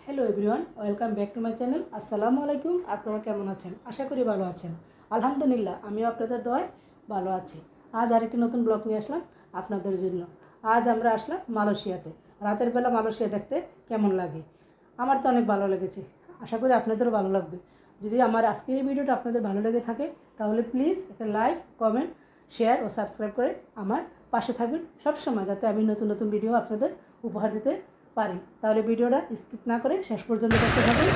Hello everyone, welcome back to my channel. আসসালামু আলাইকুম। আপনারা কেমন আছেন? আশা করি ভালো আছেন। আলহামদুলিল্লাহ, আমিও আপনাদের দোয়ায় ভালো আছি। আজ আরেকটি নতুন ব্লগ নিয়ে আসলাম আপনাদের জন্য। আজ আমরা আসলাম মালয়েশিয়াতে। রাতের বেলা মালয়েশিয়া দেখতে কেমন লাগে? আমার তো অনেক ভালো লেগেছে, আশা করি আপনাদেরও ভালো লাগবে। যদি আমার আজকের এই ভিডিওটা আপনাদের ভালো লেগে থাকে তাহলে প্লিজ একটা লাইক, কমেন্ট, শেয়ার ও সাবস্ক্রাইব করে আমার পাশে থাকবেন সবসময়, যাতে আমি নতুন নতুন ভিডিও আপনাদের উপহার দিতে পারি। তাহলে ভিডিওটা স্কিপ না করে শেষ পর্যন্ত দেখতে থাকুন।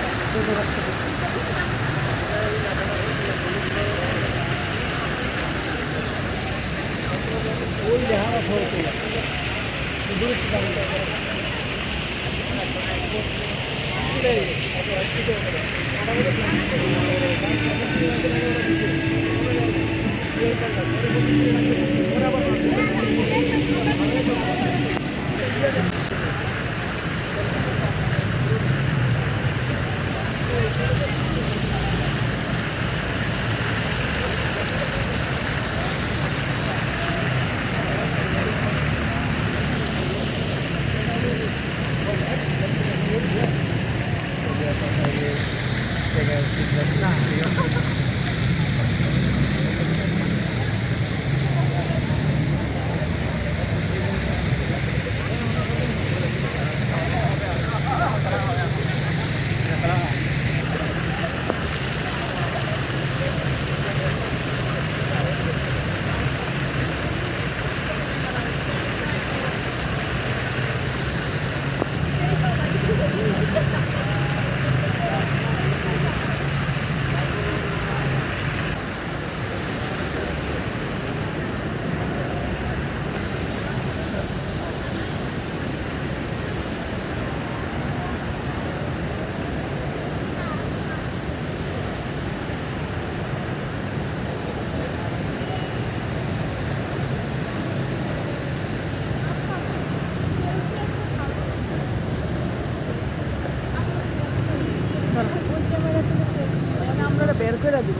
আমরা বের করে দিব।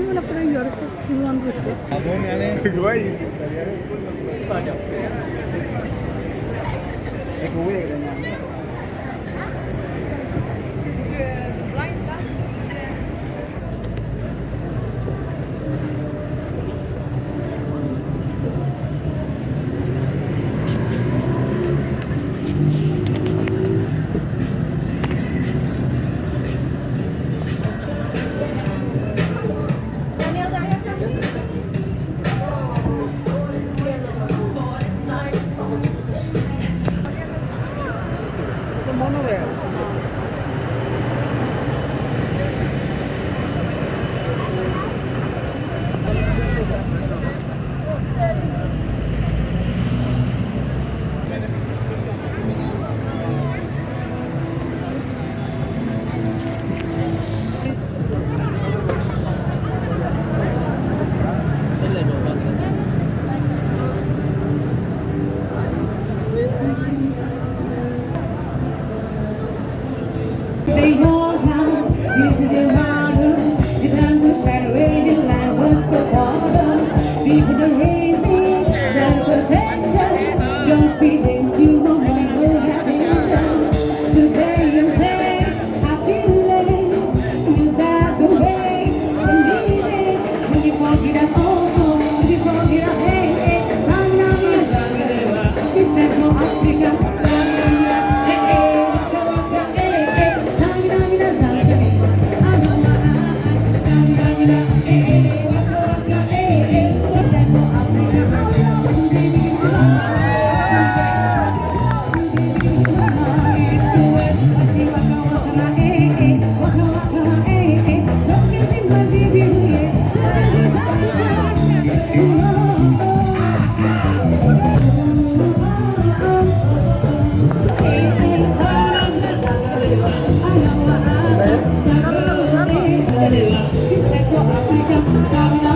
Wala pa rin yoros sa sinuan gusto. Abon yan eh. Guay. Guay. দেখো আফ্রিকান